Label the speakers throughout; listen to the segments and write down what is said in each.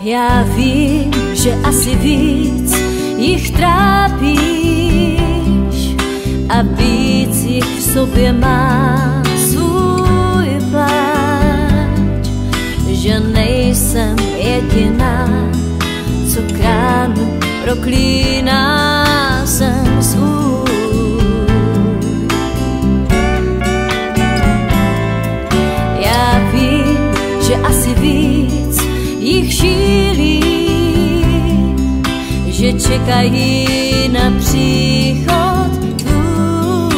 Speaker 1: Já vím, že asi víc jich trápíš a víc jich v sobě má svůj pláč, že nejsem jediná, co kránu proklíná jsem svůj. Já vím, že asi víc jich šílí, že čekají na příchod tvůj.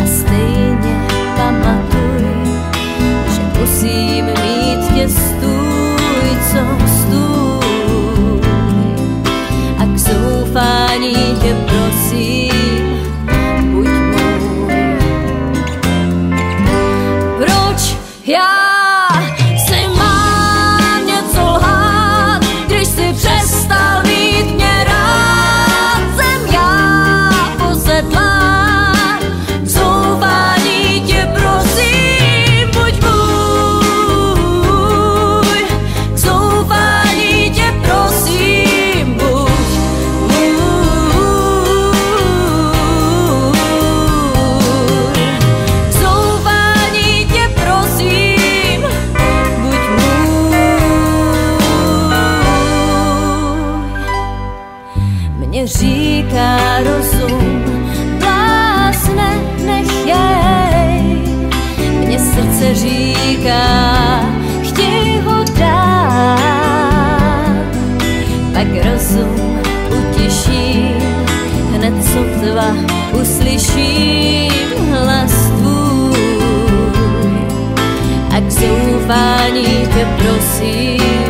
Speaker 1: A stejně pamatuj, že musím mít tě stůj, co stůj. A k zoufání tě prosím, buď můj. Proč já mě říká rozum, blázne, nechtěj. Mně srdce říká, chtěj ho dát. Pak rozum utiším, hned sotva uslyším hlas tvůj. A k zoufání tě prosím,